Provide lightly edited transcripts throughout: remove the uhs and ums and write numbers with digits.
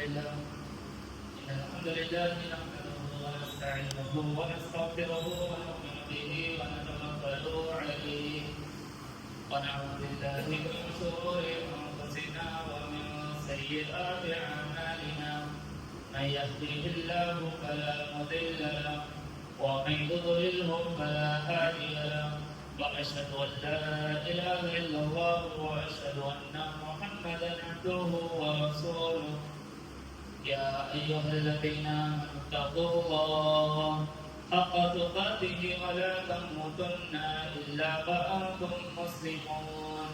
لله إن الحمد لله نحمده ونستعينه ونستغفره ونؤمن به ونتوكل عليه ونعوذ بالله من شرور أنفسنا ومن سيئات أعمالنا من يهده الله فلا مضل له ومن يضلله فلا هادي له وأشهد أن لا إله إلا الله وأشهد أن محمدا عبده ورسوله يا أيها الذين آمنوا اتقوا الله حق تقاته ولا تموتن إلا وأنتم مسلمون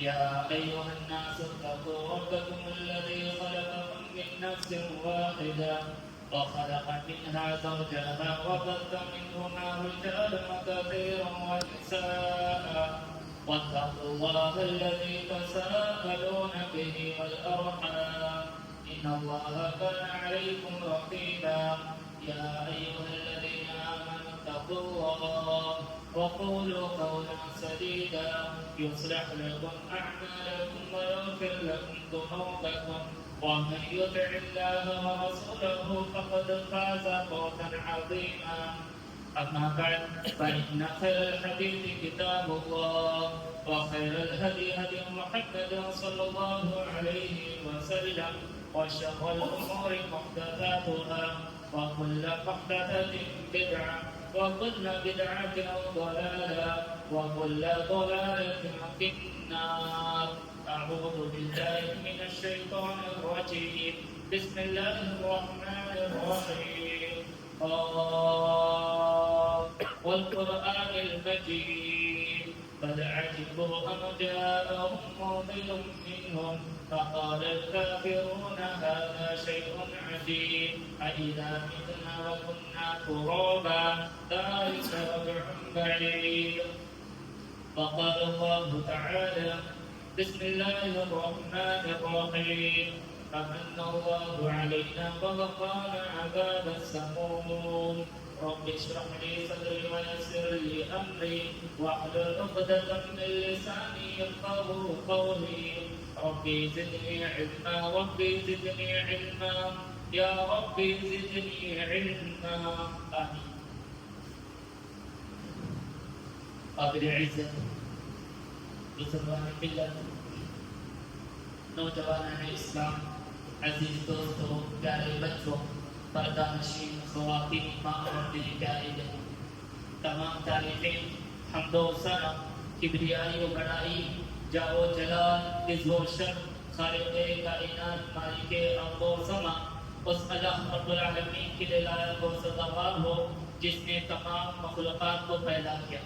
يا أيها الناس اتقوا ربكم الذي خلقكم من نفس واحدة وخلق منها زوجها وبث منهما رجالا كثيرا ونساء واتقوا الله الذي تساءلون به والأرحام إن الله كان عليكم رقيبا يا أيها الذين آمنوا اتقوا الله وقولوا قولا سديدا يصلح لكم أعمالكم ويغفر لكم ذنوبكم ومن يطع الله ورسوله فقد فاز فوزا عظيما أما بعد فإن خير الحديث كتاب الله وخير الهدي هدي محمد صلى الله عليه وسلم وشر الأمور محدثاتها وكل محدثة بدعة وكل بدعة ضلالة وكل ضلالة في النار أعوذ بالله من الشيطان الرجيم بسم الله الرحمن الرحيم والقرآن المجيد بل عجبوا أن جاءهم منذر منهم فقال الكافرون هذا شيء عجيب أإذا متنا وكنا ترابا ذلك رجع بعيد فقال الله تعالى بسم الله الرحمن الرحيم فمن الله علينا ووقانا عذاب السموم رب اشرح لي صدري ويسر لي امري واحلل عقدة من لساني يفقهوا قولي ربي زدني علما ربي زدني علما يا ربي زدني علما آمين. قابل عزت مسلمان ملت نوجوانان اسلام عزیز دوستوں پیارے بچوں پردہ نشین خواتین ماں اور میری پیاری بہن تمام تعریفیں حمد و ثنا کبریائی و بڑائی جاؤ جلال عز و شرف خالق کائنات مالک ارض و سما اس اللہ رب العالمین کی لائق و سزاوار ہو جس نے تمام مخلوقات کو پیدا کیا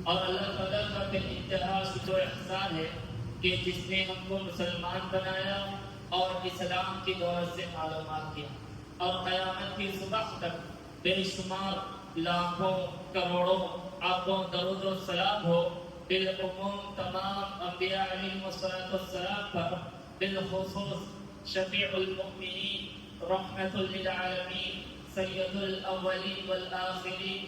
اور اللہ تعالیٰ کا بے انتہا شکر و احسان ہے کہ جس نے ہم کو مسلمان بنایا اور اسلام کی دولت سے معلومات کیا اور قیامت کی صبح تک بے شمار لاکھوں کروڑوں آپوں درود و سلام ہو بالعموم تمام انبیاء علیہ السلام پر بالخصوص شفیع المؤمنین رحمت للعالمین سید الاولین والآخرین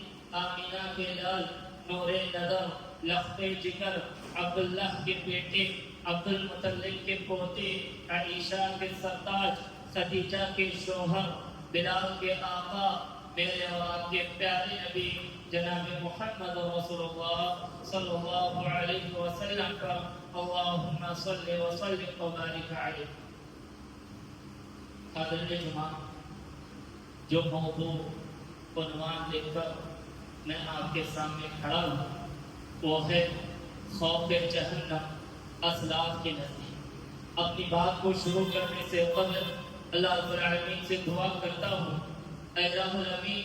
آمینہ کے لال نور نظر لخت جگر عبداللہ کے بیٹے عبد المطلب کے پوتے عائشہ کے سرتاج خدیجہ کے شوہر بلال کے آقا میرے اور آپ کے پیارے نبی جناب محمد رسول اللہ صلی اللہ علیہ وسلم پر اللہم صلی وسلم وبارک علیہ. حاضرین جمعہ جو موضوع عنوان لے کر میں آپ کے سامنے کھڑا ہوں وہ ہے خوف جہنم اسلاف کے نزدیک. اپنی بات کو شروع کرنے سے قبل اللہ رب العالمین سے دعا کرتا ہوں اے الہ الامین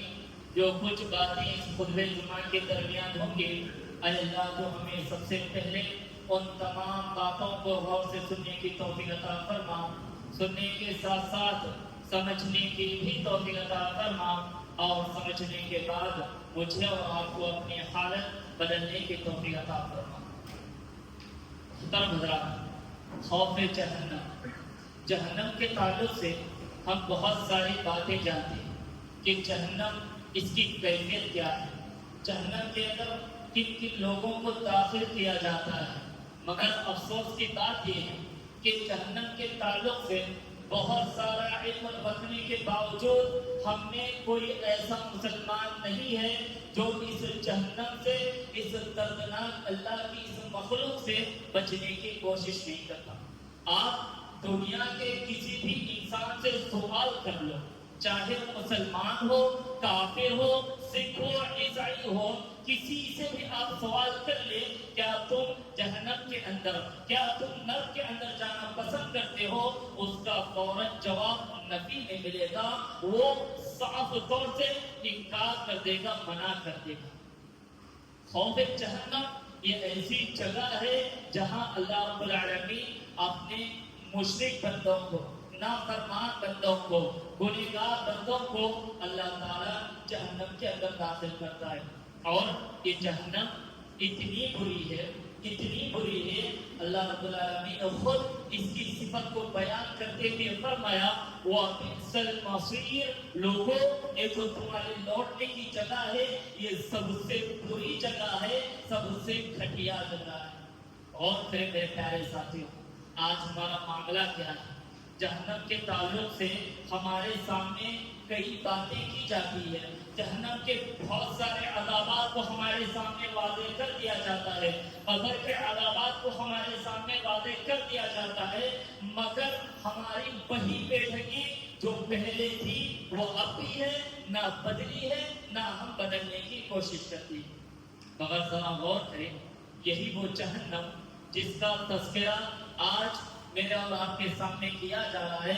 جو کچھ باتیں اس خطبہ جمعہ کے درمیان ہوں گے اے اللہ تو ہمیں سب سے پہلے ان تمام باتوں کو غور سے سننے کی توفیق عطا فرما, سننے کے ساتھ ساتھ سمجھنے کی بھی توفیق عطا فرما اور سمجھنے کے بعد مجھے اور آپ کو اپنی حالت بدلنے کی توفیق عطا فرما. محترم حضرات, خوف جہنم, جہنم کے تعلق سے ہم بہت ساری باتیں جانتے ہیں کہ جہنم اس کی کیفیت کیا ہے, جہنم کے اندر کن کن لوگوں کو داخل کیا جاتا ہے. مگر افسوس کی بات یہ ہے کہ جہنم کے تعلق سے بہت سارا علم رکھنے کے باوجود ہم میں کوئی ایسا مسلمان نہیں ہے جو اس جہنم سے، اس دردناک اللہ کی اس مخلوق سے بچنے کی کوشش نہیں کرتا۔ آپ دنیا کے کسی بھی انسان سے سوال کر لو، چاہے وہ مسلمان ہو، کافر ہو، سکھ ہو، عیسائی ہو، کسی سے بھی آپ سوال کر لیں کیا تم جہنم کے اندر، کیا تم نرک کے اندر جانا پسند کرتے ہو، اس کا فوراً جواب نفی میں ملے گا، وہ صاف طور سے انکار کر دے گا، منع کر دے گا۔ خوف جہنم یہ ایسی جگہ ہے جہاں اللہ رب العالمین اپنے مشرک بندوں کو، نافرمان بندوں کو، گنہگار بندوں کو اللہ تعالیٰ جہنم کے اندر داخل کرتا ہے۔ اور یہ جہنم اتنی بری ہے، اتنی بری ہے، اللہ رب العالمین نے خود اس کی صفت کو بیان کرتے ہوئے فرمایا وَبِئْسَ الْمَصِيرُ، لوگوں ایک تو تمہارے لوٹنے کی جگہ ہے، یہ سب سے بری جگہ ہے، سب سے گھٹیا جگہ ہے۔ اور پھر میرے پیارے ساتھیوں، آج ہمارا معاملہ کیا ہے؟ جہنم کے تعلق سے ہمارے سامنے کئی باتیں کی جاتی ہے، جہنم کے بہت سارے عذابات کو ہمارے سامنے واضح کر دیا جاتا ہے، قبر کے عذابات کو ہمارے سامنے واضح کر دیا جاتا ہے، مگر ہماری وہی بیٹھگی جو پہلے تھی وہ اب بھی ہے، نہ بدلی ہے، نہ ہم بدلنے کی کوشش کرتی ہیں۔ مگر ذرا غور کریں، یہی وہ جہنم جس کا تذکرہ آج میرے اور آپ کے سامنے کیا جا رہا ہے،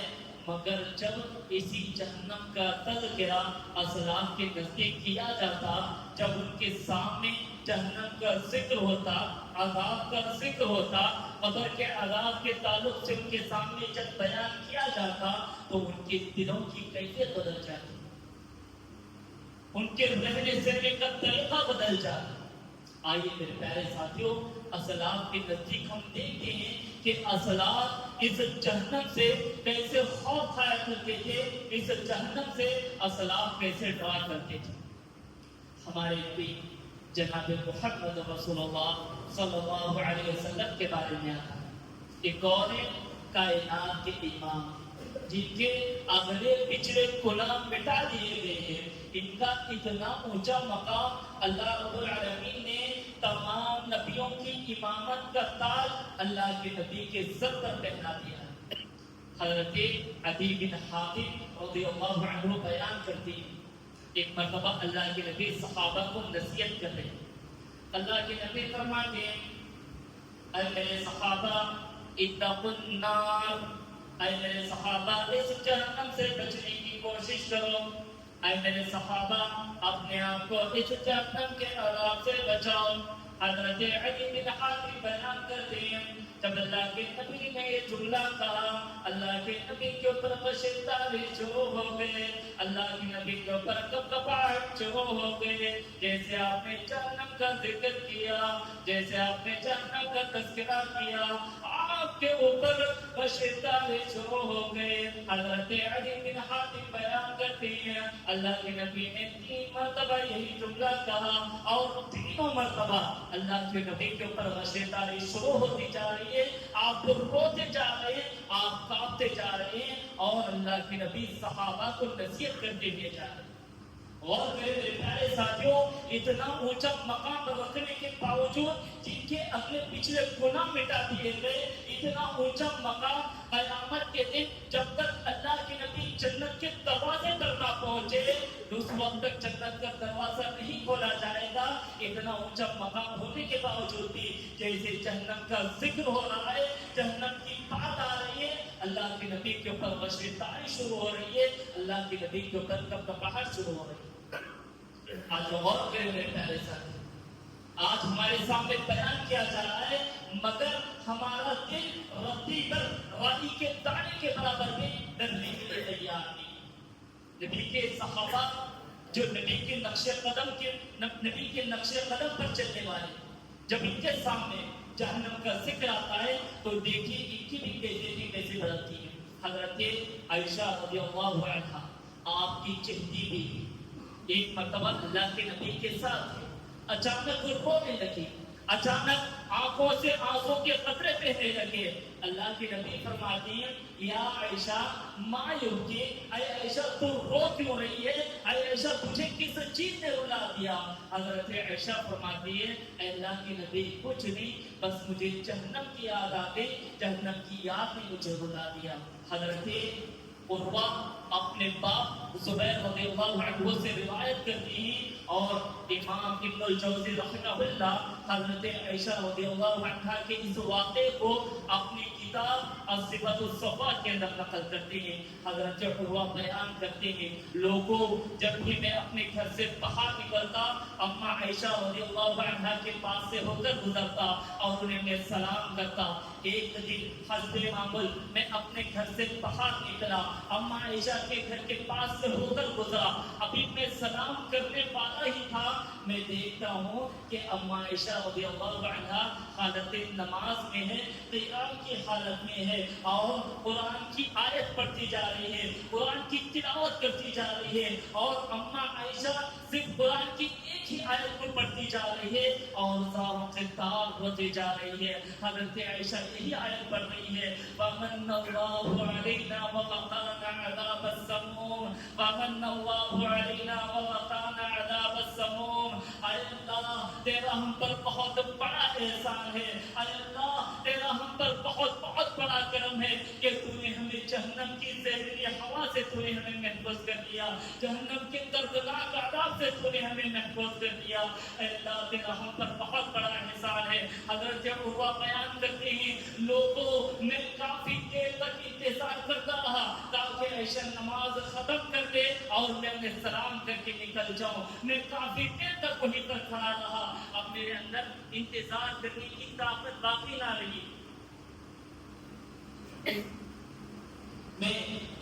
مگر جب اسی جہنم کا تذکرہ اسلاف کے نزدیک کیا جاتا، جب ان کے سامنے جہنم کا ذکر ہوتا، عذاب کا ذکر ہوتا، قبر کے عذاب کے تعلق سے ان کے سامنے جب بیان کیا جاتا تو ان کے دلوں کی کیفیت بدل جاتی، ان کے رہنے سہنے کا طریقہ بدل جاتا۔ آئیے میرے پیارے ساتھیوں، اسلاف کے نزدیک ہم دیکھتے ہیں کہ اسلاف اس جہنم سے کیسے خوف کھایا کرتے تھے، اس جہنم سے اسلاف کیسے ڈرا کرتے تھے۔ ہمارے نبی جناب محمد رسول اللہ صلی اللہ علیہ وسلم کے بارے میں آتا ہے کہ کون کائنات کے امام جن کے اگلے پچھلے کلام مٹا دیے گئے ہیں، ان کا اتنا اونچا مقام اللہ رب العالمین نے تمام نبیوں کی امامت کا تاج اللہ کے نبی کے سر پر پہنا دیا ہے۔ حضرت عدی بن حاتم رضی اللہ عنہ بیان کرتی ہیں، ایک مرتبہ اللہ کے نبی صحابہ کو نصیحت کر رہے ہیں، اللہ کے نبی فرماتے ہیں اے میرے صحابہ اتقوا النار، اے میرے صحابہ اس جہنم سے بچنے کی کوشش کرو، اے میرے صحابہ اپنے آپ کو اس جہنم کے عذاب سے بچاؤ۔ حضرت علی بن حاتم بیان کرتے ہیں جب اللہ کے نبی نے یہ جملہ کہا، اللہ کے نبی کے اوپر خشیتاری شروع ہو گئے، اللہ کے نبی کے اوپر کپکپاہٹ شروع ہو گئے۔ جیسے آپ نے جہنم کا ذکر کیا، جیسے آپ نے جہنم کا تذکرہ کیا، آپ کے اوپر خشیتاری شروع ہو گئے۔ حضرت علی بن حاتم بیان کرتے ہیں اللہ کے نبی نے 3 مرتبہ یہی جملہ کہا، اور تینوں مرتبہ اللہ کے نبی کے اوپر غشیتاری شروع ہوتی جا رہی ہے، آپ روتے جا رہے ہیں، آپ کانپتے جا رہے ہیں، اور اللہ کے نبی صحابہ کو نصیحت کرتے ہوئے جا رہے ہیں۔ اور میرے پیارے ساتھیوں، اتنا اونچا مقام رکھنے کے باوجود جن کے اگلے پچھلے گناہ مٹا دیے گئے، اتنا اونچا مقام قیامت کے دن جب تک اللہ کے نبی جنت کے دروازے پر نہ پہنچے، اس وقت تک جنت کا دروازہ نہیں کھولا جائے گا۔ اتنا اونچا مقام ہونے کے باوجود بھی جیسے جہنم کا ذکر ہو رہا ہے، جہنم کی بات آ رہی ہے، اللہ کے نبی کے اوپر غشیتاری شروع ہو رہی ہے، اللہ کے نبی کے اوپر کپکپاہٹ شروع ہو رہی ہے۔ آج غور کریں میرے پیارے ساتھی، آج ہمارے سامنے بیان کیا جا رہا ہے، مگر ہمارا دل رتی پر رائی کے دانے کے برابر بھی ڈرنے کے لیے تیار نہیں۔ نبی کے صحابہ جو نبی کے نقش قدم پر چلنے والے، جب ان کے سامنے جہنم کا ذکر آتا ہے تو دیکھیے ان کی بھی بےعزتی کیسے بدلتی ہے۔ حضرت عائشہ رضی اللہ عنہا آپ کی چہتی بھی ایک مرتبہ اللہ کے نبی کے ساتھ اچانک وہ رونے لگی، اچانک آنکھوں سے آنسوں کے قطرے بہنے لگے. اللہ کے نبی فرماتی ہیں یا عائشہ ما یبکی، اے عائشہ تو رو کیوں رہی ہے؟ اے عائشہ تجھے کس چیز نے رلا دیا؟ حضرت عائشہ فرماتی ہے اے اللہ کے نبی کچھ نہیں، بس مجھے جہنم کی یاد آ گئی، جہنم کی یاد نے مجھے رلا دیا. حضرت عروہ اپنے باپ زبیر رضی اللہ عنہ سے روایت کرتی ہیں، اور امام ابن الجوزی رحمہ اللہ حضرت عائشہ رضی اللہ عنہ کے اس واقعے کو اپنی کتاب الصفات الصفا کے اندر نقل کرتے ہیں. حضرت عروہ بیان کرتے ہیں لوگوں جب بھی میں اپنے گھر سے باہر نکلتا اما عائشہ رضی اللہ عنہ کے پاس سے ہو کر گزرتا اور انہیں میں سلام کرتا. ایک دن حسب معمول میں اپنے گھر سے باہر نکلا، اما عائشہ کے گھر کے پاس سے ہو کر گزرا، ابھی میں سلام کرنے والا ہی تھا، میں دیکھتا ہوں کہ اما عائشہ رضی اللہ عنہ حالت نماز میں ہے، قیام کی حالت میں ہے، اور قرآن کی آیت پڑھتی جا رہی ہے، قرآن کی تلاوت کرتی جا رہی ہے، اور اما عائشہ صرف قرآن کی ایک ہی آیت کو پڑھتی جا رہی ہے اور زاروں سے تار ہوتی جا رہی ہے. حضرت عائشہ یہی آیت پڑھ رہی ہے وَمَنَّ اللَّهُ عَلَيْنَا وَوَقَانَا عَذَابَ السَّمُومِ وَمَنَّ اللَّهُ عَلَيْنَا وَوَقَانَا عَذَابَ السَّمُومِ. اے اللہ تیرا ہم پر بہت بڑا احسان ہے، اے اللہ تیرا ہم پر بہت بہت بڑا کرم ہے کہ تو نے ہمیں جہنم کی زہریلی ہوا سے تو نے ہمیں محفوظ کر دیا، جہنم کے دردناک عذاب سے تو نے ہمیں محفوظ کر دیا. اے اللہ تیرا ہم پر بہت بڑا احسان ہے. حضرت عروہ بیان کرتے ہیں لوگوں میں کافی دیر تک انتظار کرتا رہا تاکہ عائشہ نماز ختم کر دے اور میں انہیں سلام کر کے نکل جاؤں. میں کافی دیر تک وہیں پر کھڑا رہا، اب میرے اندر انتظار کرنے کی طاقت باقی نہ رہی. میں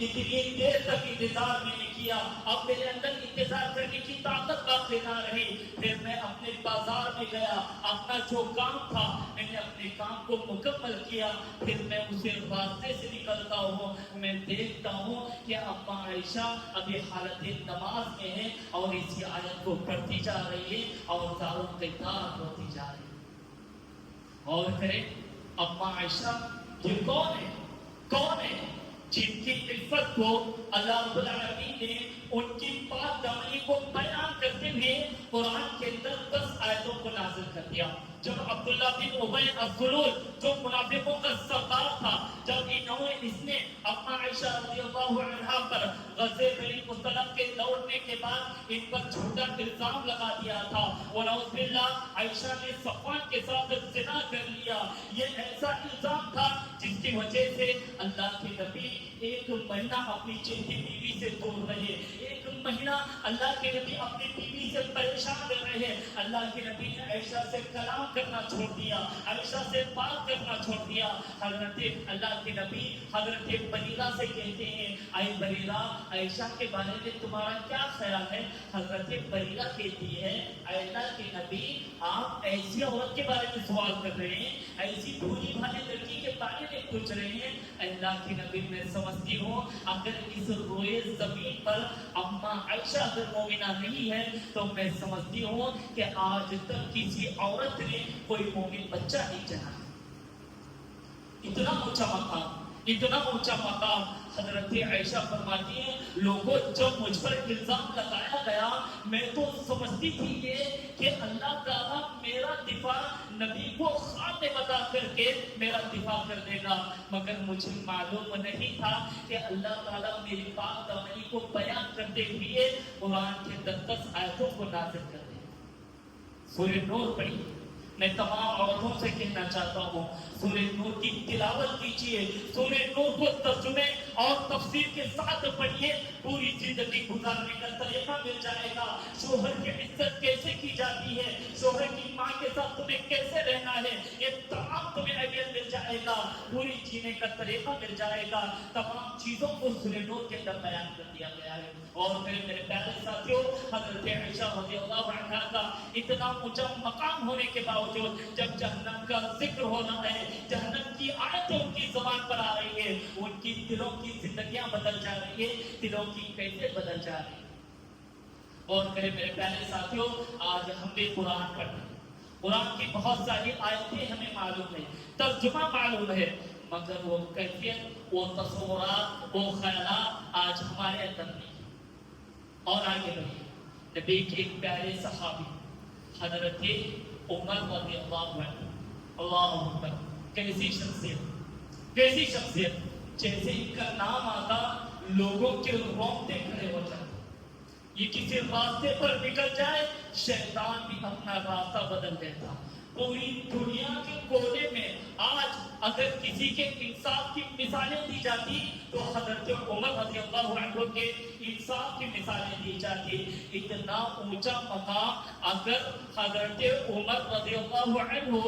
اتنی دیر تک انتظار میں نے کیا، اب میرے اندر انتظار کرنے کی طاقت باقی نہ رہی. پھر میں اپنے بازار میں گیا، اپنا جو کام تھا میں نے اپنے کام کو مکمل کیا. پھر میں اسے راستے سے نکلتا ہوں، میں دیکھتا ہوں کہ اما عائشہ ابھی حالت نماز میں ہے اور اسی آیت کو پڑھتی جا رہی ہے اور زاروں کے تار ہوتی جا رہی ہے. اور کریں اما عائشہ یہ کون ہے؟ کون ہے جن کی عزت کو اللہ رب العالمین نے ان کی پاک دامنی کو بیان کرتے ہوئے قرآن کے اندر 10 آیتوں کو نازل کر دیا. جب عبداللہ بن ابی السلول جو منافقوں کا سردار تھا، جب اس نے اما عائشہ رضی اللہ عنہا پر غزوہ بنی مصطلق کے لوٹنے کے بعد ان پر جھوٹا الزام لگا دیا تھا، ونعوذ باللہ عائشہ نے صفوان کے ساتھ زنا کر لیا. یہ ایسا الزام تھا جس کی وجہ سے اللہ کے نبی ایک مہینہ اپنی چہری بیوی سے دور رہے، ایک مہینہ اللہ کے نبی اپنی بیوی سے پریشان رہے. اللہ کے نبی نے عائشہ سے کلام کرنا چھوڑ دیا، عائشہ سے بات کرنا چھوڑ دیا. حضرت اللہ کے نبی حضرت بریرہ سے کہتے ہیں اے بریرہ عائشہ کے بارے میں تمہارا کیا خیال ہے؟ حضرت بریرہ کہتی ہے اے اللہ کے نبی آپ ایسی عورت کے بارے میں سوال کر رہے ہیں، ایسی بھولی بھالی لڑکی کے بارے میں پوچھ رہے ہیں. اللہ کے نبی میں سمجھتی ہوں اگر اس روئے زمین پر اما عائشہ اگر مومنہ نہیں ہے تو میں سمجھتی ہوں کہ آج تک کسی عورت نے کوئی مومن بچہ نہیں جنا. اتنا اونچا مقام، اتنا اونچا مقام. حضرت عائشہ فرماتی ہیں لوگوں جب مجھ پر الزام لگایا گیا میں تو سمجھتی تھی یہ کہ اللہ تعالیٰ میرا دفاع نبی کو خواب میں بتا کر کے میرا دفاع کر دے گا، مگر مجھے معلوم نہیں تھا کہ اللہ تعالیٰ میری پاک دامنی کو بیان کرتے ہوئے قرآن کے 10 آیتوں کو نازل کر دے. سورہ نور پڑھی. میں تمام عورتوں سے کہنا چاہتا ہوں سورہ نور کی تلاوت کیجیے، سورہ نور کو ترجمے اور تفسیر کے ساتھ پڑھیے، پوری زندگی گزارنے کا طریقہ مل جائے گا. شوہر کی عزت کیسے کی جاتی ہے، شوہر کی ماں کے ساتھ تمہیں کیسے رہنا ہے، یہ تمام تمہیں آئیڈیا مل جائے گا، پوری جینے کا طریقہ مل جائے گا. تمام چیزوں کو سورہ نور کے اندر بیان کر دیا گیا ہے. اور پھر میرے پیارے ساتھیوں حضرت عائشہ رضی اللہ عنہا کا اتنا اونچا مقام ہونے کے باوجود جب جہنم کا ذکر ہو رہا ہے، جہنم کی آیتیں ان کی زبان پر آ رہی ہے، ان کی دلوں کی زندگیاں بدل جا رہی ہے، دلوں کی کیسے بدل جا رہی ہے. اور میرے پیارے ساتھیوں آج ہم بھی قرآن پڑھتے ہیں، قرآن کی بہت ساری آیتیں ہمیں معلوم ہے، ترجمہ معلوم ہے، مگر وہ کیفیت، وہ تصورات، وہ خیالات آج ہمارے اندر نہیں۔ اور آگے بڑھیے، نبی کے ایک پیارے صحابی حضرت عمر رضی اللہ عنہ، اللہ اکبر، کیسی شخصیت، کیسی شخصیت، جیسے ان کا نام آتا لوگوں کے رونگٹے کھڑے ہو جاتے۔ یہ کسی راستے پر نکل جائے شیطان بھی اپنا راستہ بدل دیتا۔ پوری دنیا کے کونے میں آج اگر کسی کے انصاف کی مثالیں دی جاتی تو حضرت عمر رضی اللہ عنہ کے انصاف کی مثالیں دی جاتی۔ اتنا اونچا مقام اگر حضرت عمر رضی اللہ عنہ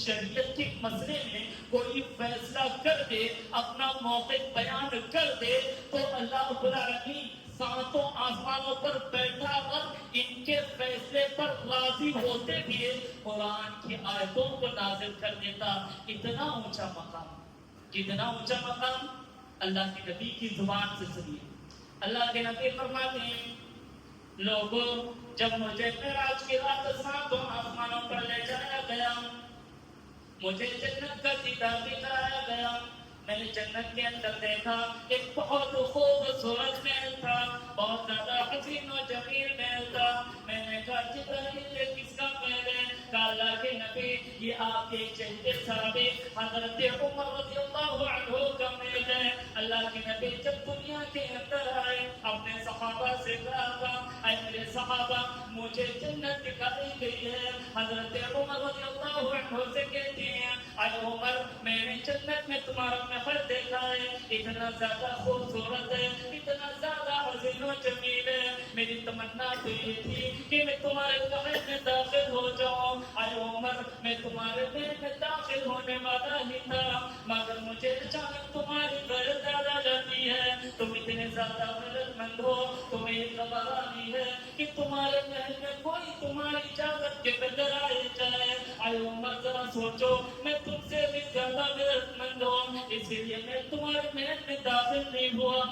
شریعت کے مسئلے میں کوئی فیصلہ کر دے، اپنا موقف بیان کر دے، تو اللہ رب العالمین ساتوں آسمانوں پر بیٹھا کر ان کے فیصلے پر راضی ہوتے ہوئے قرآن کی آیتوں کو نازل کر دیتا۔ اتنا اونچا مقام، کتنا اونچا مقام اللہ کے نبی کی زبان سے سنیے۔ اللہ کے نبی فرماتے ہیں، لوگوں جب مجھے معراج کی رات ساتوں آسمانوں پر لے جایا گیا، مجھے جنت کا دیدار دکھایا گیا، میں نے جنت کے اندر دیکھا ایک بہت خوبصورت محل تھا، بہت زیادہ حسین و جمیل محل تھا۔ میں نے کہا جبرائیل یہ کس کا محل ہے؟ کہا اللہ کے نبی یہ آپ کے چہرے صحابی حضرت عمر رضی اللہ عنہ کا محل ہے۔ اللہ کے نبی جب دنیا کے اندر آئے اپنے صحابہ سے کہا تھا، اے میرے صحابہ مجھے جنت دکھائی گئی ہے۔ حضرت عمر رضی اللہ عنہ سے کہتے ہیں، اے عمر میں نے جنت میں تمہارا محل دیکھا ہے، اتنا زیادہ خوبصورت ہے، اتنا زیادہ حسین و جمیل ہے، میری تمنا تو یہ تھی کہ میں تمہارے محل میں داخل ہو جاؤں۔ اے عمر میں تمہارے محل میں داخل ہونے والا ہی تھا، مگر مجھے اچانک تمہاری غیرت یاد آ جاتی ہے، تم اتنے زیادہ غیرت مند ہو، تمہیں یہ خبر آنی ہے کہ تمہارے محل میں کوئی تمہاری اجازت کے بغیر آئے جائے۔ اے عمر ذرا سوچو، میں تم سے بھی زیادہ غیرت مند ہوں، اسی لیے میں تمہارے محل میں داخل نہیں ہوا۔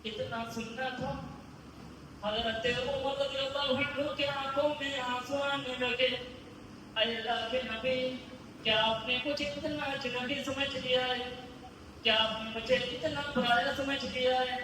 اتنا سننا تھا، حضرت عمر رضی اللہ عنہ کے آنکھوں میں آنسو آنے لگے۔ اے اللہ کے نبی، کیا آپ نے مجھے اتنا اجنبی سمجھ لیا ہے؟ کیا آپ نے مجھے اتنا پرایا سمجھ لیا ہے؟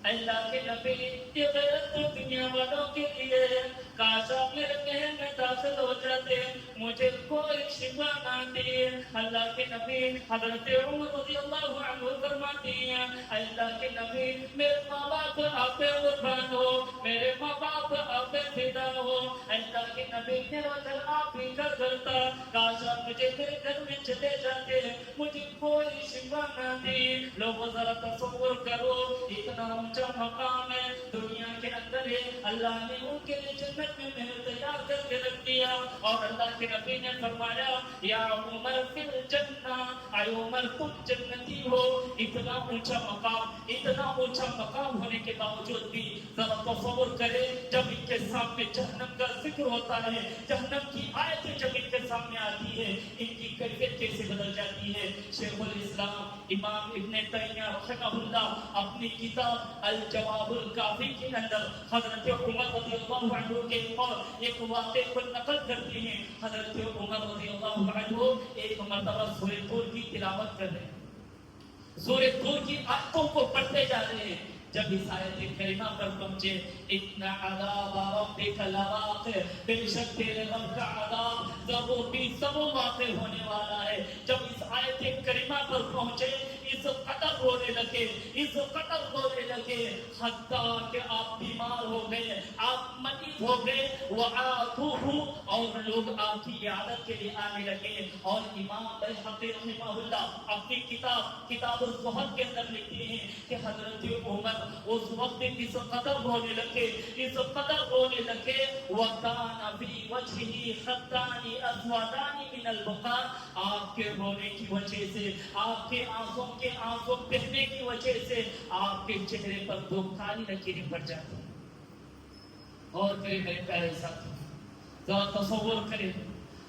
اے اللہ کے نبی یہ غیرت تو دنیا والوں کے لیے ہے، کاش آپ میرے محل میں داخل ہو جاتے، مجھے کوئی شفا نہ دی۔ اللہ کے نبی حضرت عمر رضی اللہ عنہ فرماتی ہیں، اے اللہ کے نبی میرے ماں باپ آپ پہ قربان ہو، میرے ماں باپ آپ پہ فدا ہو۔ اے اللہ کے نبی میرا گھر آپ ہی کا گھر تھا، کاش آپ مجھے میرے گھر میں چلے جاتے، مجھے کوئی شفا نہ دی۔ لوگوں ذرا تصور کرو، اتنا اونچا مقام ہے دنیا کے اندر ہے، اللہ نے ان کے لیے جنت میں محل تیار کر کے رکھ دیا، اور اللہ کے نبی نے فرمایا یا عمر فی الجنہ، اے عمر تم جنتی ہو۔ اتنا اونچا مقام ہونے کے باوجود بھی ذرا تصور کرے جب ان کے سامنے جہنم کا ذکر ہوتا ہے، جہنم کی آیتیں جب ان کے سامنے آتی ہے، ان کی کیفیت کیسے بدل جاتی ہے۔ شیخ الاسلام امام ابن تیمیہ رحمہ اللہ اپنی کتاب الجواب الکافی کے اندر حضرت عمر رضی اللہ عنہ کے اور ایک واقعے کو نقل کرتے ہیں۔ حضرت عمر رضی اللہ عنہ ایک مرتبہ سورہ طور کی تلاوت کر رہے ہیں، سورہ طور کی آیتوں کو پڑھتے جا رہے ہیں، جب اس آیت کریمہ پر پہنچے، ان عذاب ربک لواقع، بے شک تیرے رب کا عذاب ضرور بھی ضرور واقع ہونے والا ہے۔ جب اس آیت کریمہ پر پہنچے اس قدر رونے لگے، اس قدر رونے لگے، حتیٰ کہ آپ بیمار ہو گئے، آپ مریض ہو گئے، وعاتوہ، اور لوگ آپ کی عیادت کے لیے آنے لگے۔ اور امام بیہقی رحمہ اللہ اپنی کتاب الزہد کے اندر لکھتے ہیں کہ حضرت عمر اس وقت اس قدر رونے لگے، اس قدر رونے لگے، وَكَانَ فِي وَجْهِهِ خَطَّانِ أَسْوَدَانِ مِنَ الْبُكَاءِ، آپ کے رونے کی وجہ سے، آپ کے آنسوں بہنے کی وجہ سے آپ کے چہرے پر دو کالی لکیریں پڑ جاتی ہیں۔ اور پھر میرے پیارے ساتھی ذرا تصور کریں،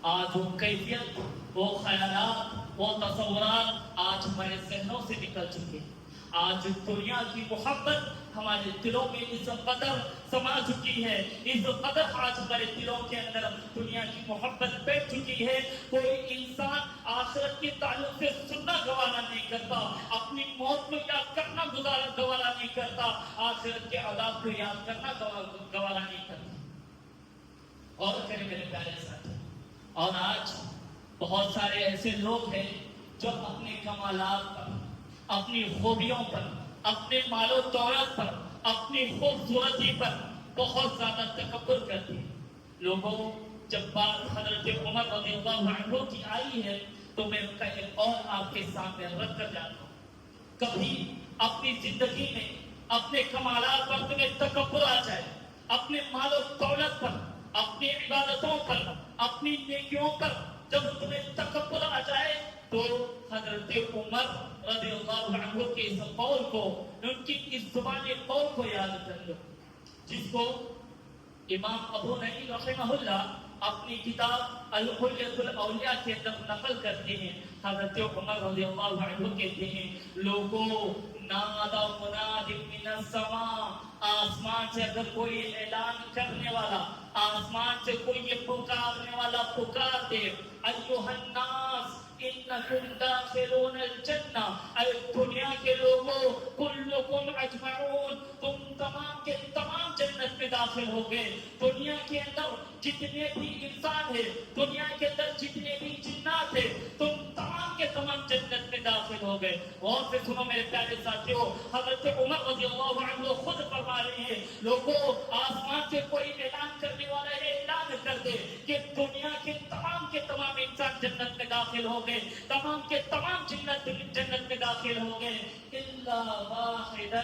آج وہ کیفیت، وہ خیالات، وہ تصورات آج ہمارے ذہنوں سے نکل چکے ہیں۔ آج دنیا کی محبت ہمارے دلوں میں اس قدر سما چکی ہے، اس قدر آج ہمارے دلوں کے اندر دنیا کی محبت بیٹھ چکی ہے، کوئی انسان آخرت کے تعلق سے سننا گوارا نہیں کرتا، اپنی موت کو یاد کرنا گوارا نہیں کرتا، آخرت کے عذاب کو یاد کرنا گوارا نہیں کرتا۔ اور کرے میرے پیارے ساتھی، اور آج بہت سارے ایسے لوگ ہیں جو اپنے کمالات پر، اپنی خوبیوں پر، اپنے مال و دولت پر، اپنی خوبصورتی پر بہت زیادہ تکبر کرتے ہیں۔ لوگوں، جب بات حضرت عمر رضی اللہ عنہ کی آئی ہے تو میں ان کا ایک اور آپ کے سامنے رکھ کر جاتا ہوں۔ کبھی اپنی زندگی میں اپنے کمالات پر تمہیں تکبر آ جائے، اپنے مال و دولت پر، اپنی عبادتوں پر، اپنی نیکیوں پر جب تمہیں تکبر آ جائے تو حضرت عمر رضی اللہ عنہ کے اس قول کو، ان کی اس زبانی قول کو یاد کر لو، جس کو امام ابو نعیم رحمہ اللہ اپنی کتاب الحلیۃ الاولیاء کے اندر نقل کرتے ہیں۔ حضرت عمر رضی اللہ عنہ کہتے ہیں، لوگوں، نادى مناد من السماء، آسمان سے اگر کوئی اعلان کرنے والا، آسمان سے کوئی یہ پکارنے والا پکار دے، ایھا الناس انکم داخلون الجنہ، اے دنیا کے لوگوں، کلکم اجمعون، تم تمام کے تمام جنت میں داخل ہو گئے۔ دنیا کے اندر جتنے بھی انسان ہیں، دنیا کے اندر جتنے بھی جنات ہیں، تم تمام کے تمام جنت میں داخل ہو گئے۔ اور پھر سنو میرے پیارے ساتھیوں، حضرت عمر رضی اللہ عنہ خود فرما رہے ہیں، لوگوں، آسمان سے کوئی اعلان کرنے والا ہے، اعلان کر دے کہ دنیا کے تمام انسان جنت میں داخل ہو گئے، تمام کے تمام جنت میں داخل ہو گئے، الا واحدا،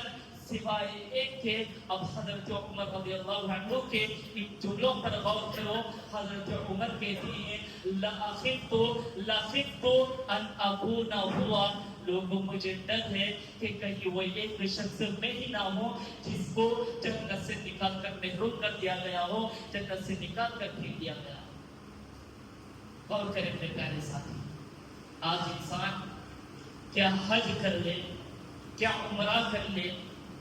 سوائے ایک کے۔ اب حضرت عمر رضی اللہ عنہ کے ان جملوں پر غور کرو۔ حضرت عمر کہتی ہیں، لَخِفْتُ أَنْ أَكُونَ هُوَ، لوگوں، مجھے ڈر ہے کہ کہیں وہ ایک شخص میں ہی نہ ہو جس کو جنت سے نکال کر محروم کر دیا گیا ہو، جنت سے نکال کر پھینک دیا گیا ہو۔ غور کریں میرے پیارے ساتھی، آج انسان کیا حج کر لے، کیا عمرہ کر لے،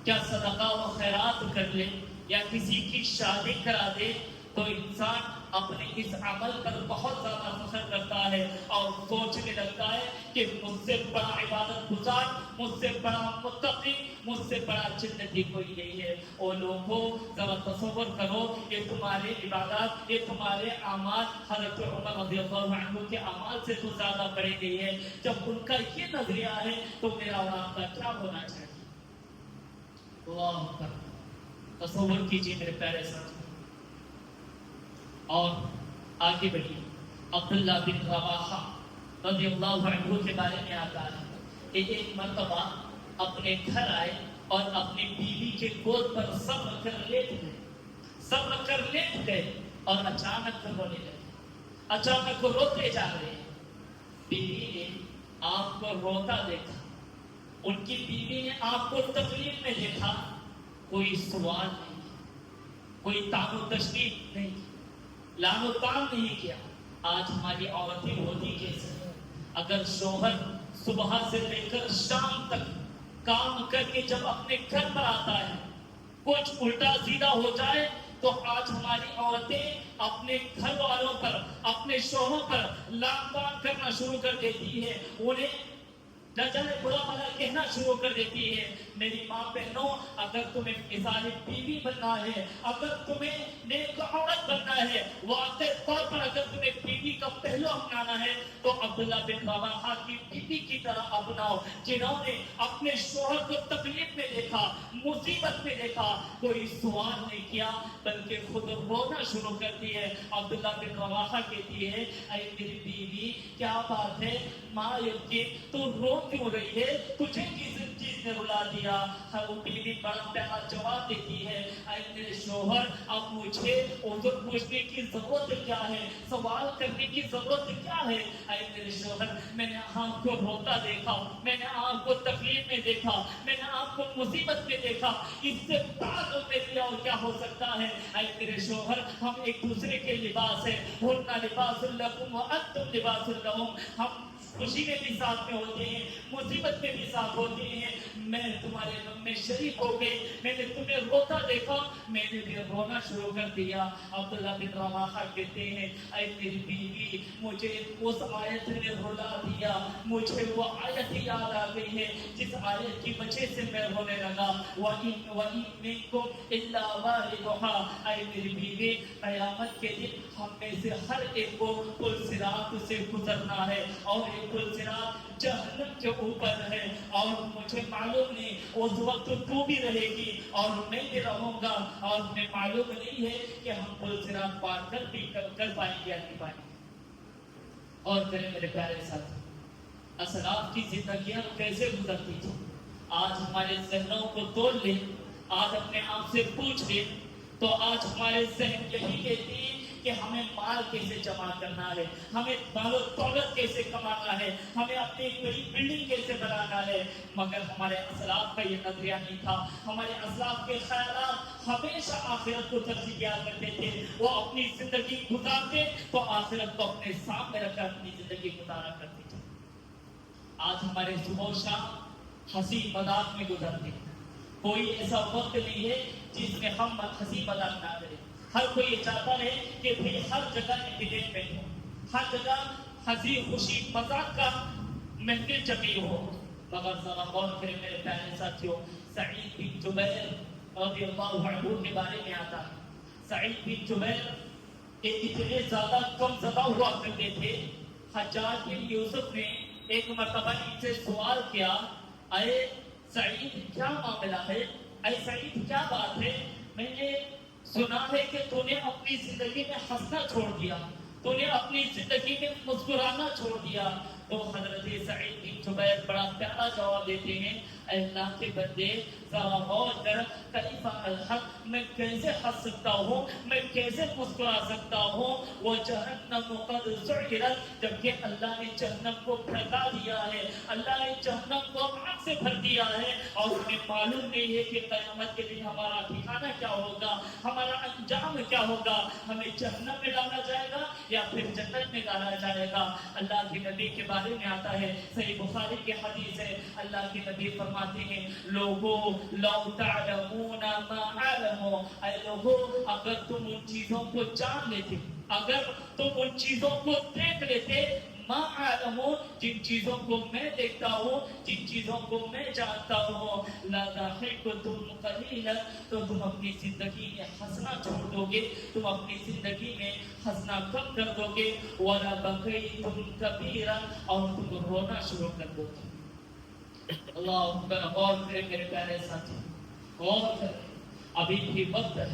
کیا صدقہ و خیرات کر لے، یا کسی کی شادی کرا دے، تو انسان اپنے اس عمل پر بہت زیادہ فخر کرتا ہے اور سوچنے لگتا ہے کہ مجھ سے بڑا عبادت گزار، مجھ سے بڑا متقی، مجھ سے بڑا جنتی کوئی نہیں ہے۔ اور لوگوں، ذرا تصور کرو، یہ تمہارے عبادات، یہ تمہارے اعمال حضرت عمر رضی اللہ عنہ کے اعمال سے تو زیادہ بڑے نہیں ہے۔ جب ان کا یہ نظریہ ہے تو میرا اور آپ کا کیا ہونا چاہیے؟ اللہ اکبر، تصور کیجیے میرے پیارے ساتھی۔ اور آگے بڑھیے، عبداللہ بن رواحہ رضی اللہ عنہ کے بارے میں آتا ہے کہ ایک مرتبہ اپنے گھر آئے اور اپنی بیوی کے گود پر سر رکھ کر لیٹ گئے اور اچانک رونے لگے، اچانک روتے جا رہے ہیں۔ بیوی نے آپ کو روتا دیکھا، ان کی بیوی نے آپ کو تکلیف میں دیکھا، کوئی سوال نہیں، کوئی تان و تشریف نہیں، لام و تام نہیں کیا۔ آج ہماری عورتیں ہوتی کیسے ہیں؟ اگر شوہر صبح سے لے کر شام تک کام کر کے جب اپنے گھر پر آتا ہے، کچھ الٹا سیدھا ہو جائے تو آج ہماری عورتیں اپنے گھر والوں پر، اپنے شوہروں پر لام تام کرنا شروع کر دیتی ہے، انہیں نہ جانے برا بھلا کہنا شروع کر دیتی ہے۔ میری ماں بہنوں، اگر تمہیں مثالی بیوی بننا ہے، اگر تمہیں نیک عورت بننا ہے، واقعی طور پر اگر تمہیں بیوی کا پہلو اپنانا ہے تو عبداللہ بن رواحہ کی بیوی کی طرح اپناؤ، جنہوں نے اپنے شوہر کو تکلیف میں دیکھا، مصیبت میں دیکھا، کوئی سوال نہیں کیا بلکہ خود رونا شروع کر دی ہے۔ عبداللہ بن رواحہ کہتی ہے، اے میری بیوی، کیا بات ہے ماں، تو رو کیوں رہی ہے؟ تجھے کس چیز نے رلا دیا؟ وہ بیوی بڑا پیارا جواب دیتی ہے، اے میرے شوہر، اب مجھے عذر پوچھنے کی ضرورت کیا ہے؟ سوال کرنے کی ضرورت کیا ہے؟ اے میرے شوہر، میں نے آپ کو روتا دیکھا، میں نے آپ کو تکلیف میں دیکھا، میں نے آپ کو مصیبت میں دیکھا، اس سے بڑا میرے لیے اور کیا ہو سکتا ہے؟ اے میرے شوہر، ہم ایک دوسرے کے لباس ہیں، ہن لباس لکم وانتم لباس لہم، ہم خوشی میں بھی ساتھ میں ہوتے ہیں، مصیبت میں بھی ساتھ ہوتے ہیں۔ میں تمہارے غم میں شریک ہو گئی، میں نے تمہیں روتا دیکھا، میں نے بھی رونا شروع کر دیا۔ عبداللہ بن رواحہ کہتے ہیں اے میری بیوی، مجھے اس آیت نے رلا دیا، مجھے وہ آیت یاد آ گئی ہے جس آیت کی وجہ سے میں رونے لگا، وَإِن مِّنكُمْ إِلَّا وَارِدُهَا۔ اے میری بیوی، قیامت کے دن ہم میں سے ہر ایک کو پل صراط سے گزرنا ہے، اور یہ پل صراط جہنم کے اوپر ہے، اور مجھے معلوم نہیں اس وقت تو بھی رہے گی اور میں بھی رہوں گا، اور ہمیں معلوم نہیں ہے کہ ہم پل صراط پار کر پائیں گے یا نہیں پائیں گے۔ اور کریں میرے پیارے ساتھی، اسلاف کی زندگیاں کیسے گزرتی تھی؟ آج ہمارے ذہنوں کو توڑ لیں، آج اپنے آپ سے پوچھ لیں تو آج ہمارے ذہن یہی کہتی ہے کہ ہمیں مال کیسے جمع کرنا ہے، ہمیں مال و دولت کیسے کمانا ہے، ہمیں اپنی بڑی بلڈنگ کیسے بنانا ہے۔ مگر ہمارے اسلاف کا یہ نظریہ نہیں تھا۔ ہمارے اسلاف کے خیالات ہمیشہ آخرت کو ترجیح دیا کرتے تھے۔ وہ اپنی زندگی گزارتے تو آخرت کو اپنے سامنے رکھ کر اپنی زندگی گزارا کرتے تھے۔ آج ہمارے صبح و شام ہنسی مذاق میں گزرتے ہیں۔ کوئی ایسا وقت نہیں ہے جس میں ہم ہنسی مذاق نہ کریں۔ ہر کوئی یہ چاہتا ہے کہ بھئی ہر جگہ انٹرٹینمنٹ ہو، ہر جگہ ہنسی خوشی مذاق کا محفل جمی ہو۔ مگر ذرا غور کریں میرے پیارے ساتھیوں، سعید بن جبیر رضی اللہ عنہ کے بارے میں آتا ہے۔ سعید بن جبیر اتنے زیادہ کم زدہ ہوا کرتے تھے، حجاج بن یوسف نے ایک مرتبہ ان سے سوال کیا، اے سعید کیا معاملہ ہے، اے سعید کیا بات ہے؟ میں نے سنا ہے کہ تو نے اپنی زندگی میں ہنسنا چھوڑ دیا، تو نے اپنی زندگی میں مسکرانا چھوڑ دیا۔ تو حضرت سعید بن جبیر بڑا پیارا جواب دیتے ہیں، اے اللہ کے بندے ذرا غور کر، کیف الحق، میں کیسے ہنس سکتا ہوں، میں کیسے مسکرا سکتا ہوں، وہ جہنم قد سعرت، جبکہ اللہ نے جہنم کو بھڑکا دیا ہے، اللہ نے جہنم کو آگ سے بھر دیا ہے، اور ہمیں معلوم نہیں ہے کہ قیامت کے دن ہمارا ٹھکانہ کیا ہوگا، ہمارا انجام کیا ہوگا، ہمیں جہنم میں ڈالا جائے گا یا پھر جنت میں ڈالا جائے گا۔ اللہ کے نبی کے بارے میں آتا ہے، صحیح بخاری کی حدیث ہے، اللہ کے نبی فرماتے ہیں، لوگو لو تعلمون ما اعلمو، اے لوگو اگر تم ان چیزوں کو جان لیتے، اگر تم ان چیزوں کو دیکھ لیتے، ما اعلمو، جن چیزوں کو میں دیکھتا ہوں، جن چیزوں کو میں جانتا ہوں، لا ضحکتم قلیلا، تو تم اپنی زندگی میں ہنسنا چھوڑ دو گے، تم اپنی زندگی میں ہنسنا کم کر دو گے، ولا بکیتم کبیرا، اور تم رونا شروع کر دو گے۔ اللہ اکبر، غور کریں میرے پیارے ساتھی، غور کریں، ابھی بھی وقت ہے،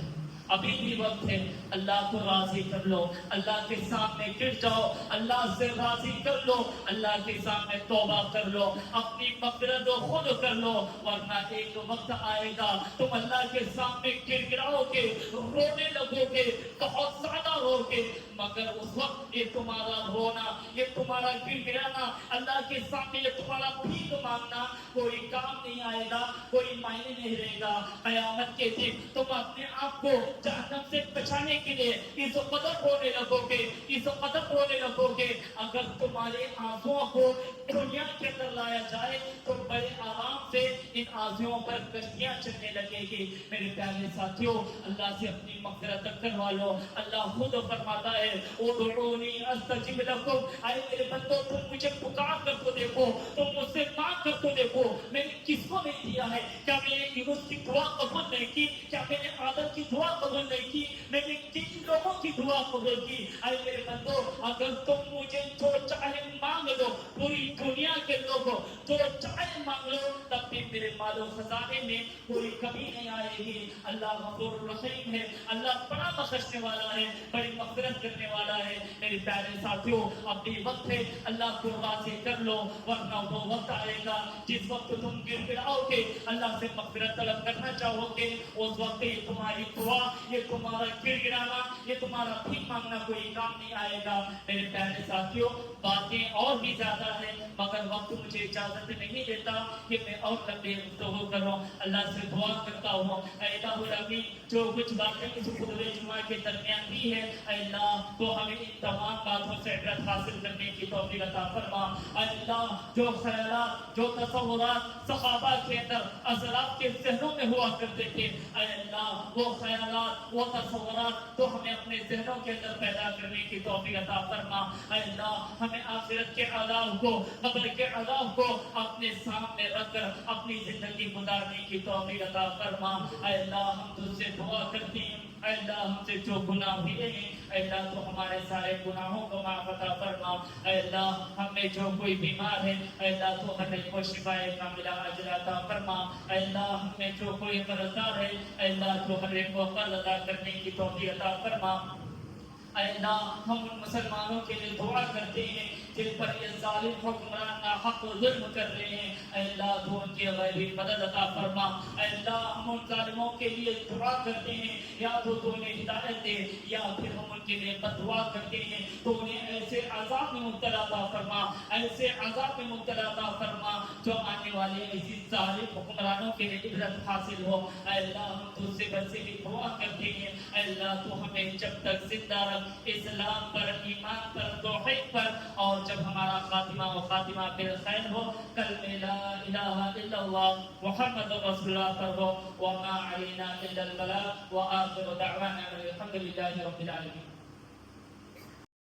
ابھی بھی وقت ہے، اللہ کو راضی کر لو، اللہ کے سامنے گر جاؤ، اللہ سے راضی کر لو، اللہ کے سامنے توبہ کر لو، اپنی مغفرت خود کر لو، ورنہ ایک وقت آئے گا تم اللہ کے سامنے گر گراؤ گے، رونے لگو گے، بہت زیادہ رو گے، مگر اس وقت یہ تمہارا رونا، یہ تمہارا گر گرانا، اللہ کے سامنے یہ تمہارا بھیک مانگنا کوئی کام نہیں آئے گا، کوئی معنی نہیں رہے گا۔ قیامت کے دن تم اپنے آپ کو جہنم سے بچانے کے لیے اس قدر رونے لگو گے، اس قدر رونے لگو گے، اگر تمہارے آنسوؤں کو دنیا کے اندر لایا جائے تو بڑے آرام سے ان آنسوؤں پر کشتیاں چلنے لگے گی۔ میرے پیارے ساتھیوں، اللہ سے اپنی مغفرت کروا لو، اللہ خود فرماتا ہے ادعونی استجب لکم، اے میرے بندو تم مجھے پکار کر تو دیکھو، تم مجھ سے مانگ کر تو دیکھو، میں نے کس کو نہیں دیا ہے، کیا میں نے یونس کی دعا قبول نہیں کی، کیا میں نے آدم کی دعا قبول نہیں کی، میں نے کن لوگوں کی دعا قبول کی۔ اے میرے بندو اگر تم مجھے جو چاہے مانگ لو، پوری دنیا کے لوگوں جو چاہے مانگ لو، تب بھی میرے مال و خزانے میں کوئی کمی نہیں آئے گی۔ اللہ غفور الرحیم ہے، اللہ بڑا بخشنے والا ہے، بڑی مغفرت کرنے والا ہے۔ میرے پیارے ساتھیوں، اب بھی وقت ہے، اللہ کو راضی کر لو، ورنہ وہ وقت آئے گا جس وقت تم گر گراؤ گے، اللہ سے مغفرت طلب کرنا چاہو گے، اس وقت یہ تمہاری دعا، یہ تمہارا گر گرانا، یہ تمہارا بھیک مانگنا کوئی کام نہیں آئے گا۔ میرے پیارے ساتھیوں، باتیں اور بھی زیادہ ہیں مگر وقت مجھے اجازت نہیں دیتا کہ میں اور لمبی گفتگو کر رہا ہوں، اللہ سے دعا کرتا ہوں اے الہ العالمین جو کچھ باتیں اس خطبہ جمعہ کے درمیان بھی ہے اے اللہ تو ہمیں ان تمام باتوں سے عبرت حاصل کرنے کی توفیق عطا فرما۔ اے اللہ جو خیالات جو تصورات صحابہ کے اندر حضرات کے ذہنوں میں ہوا کرتے تھے اے اللہ وہ خیالات وہ تصورات تو ہمیں اپنے ذہنوں کے اندر پیدا کرنے کی توفیق عطا فرما۔ اے اللہ ہمیں آخرت کے عذاب کو قبر کے عذاب کو اپنے سامنے رکھ کر اپنی زندگی گزارنے کی توفیق عطا فرما۔ اے اللہ ہم تجھ سے دعا کرتے ہیں اے اللہ ہم سے جو گناہ ہوئے ہیں اے اللہ تو ہمارے سارے گناہوں کو معاف عطا فرما۔ اے اللہ ہم میں جو کوئی بیمار ہے اے اللہ تو ہر ایک کو شفائے کاملہ اجر عطا فرما۔ اے اللہ ہم میں جو کوئی قرض دار ہے اے اللہ تو ہر ایک کو قرض ادا کرنے کی توفیق عطا فرما۔ اے اللہ ہم ان مسلمانوں کے لیے دعا کرتے ہیں جن پر یہ ظالم حکمران ناحق ظلم کر رہے ہیں اے اللہ تو ان کی غیبی مدد عطا فرما۔ اے اللہ ہم ان ظالموں کے لیے دعا کرتے ہیں یا تو انہیں ہدایت دے یا پھر ہم ان کے لیے بددعا کرتے ہیں تو انہیں ایسے عذاب میں مبتلا عطا فرما، ایسے عذاب میں مبتلا عطا فرما جو آنے والے اسی ظالم حکمرانوں کے لیے عبرت حاصل ہو۔ اے اللہ ہم تجھ سے بس یہی دعا کرتے ہیں اے اللہ تو ہمیں جب تک زندہ رکھ اسلام پر ایمان پر توحید پر اور جب ہمارا خاتمہ و خاتمہ بالخیر ہو کلمہ لا الہ الا اللہ محمد رسول اللہ پر ہو وما علینا الا البلاغ وآخر دعوانا الحمد للہ رب العالمین۔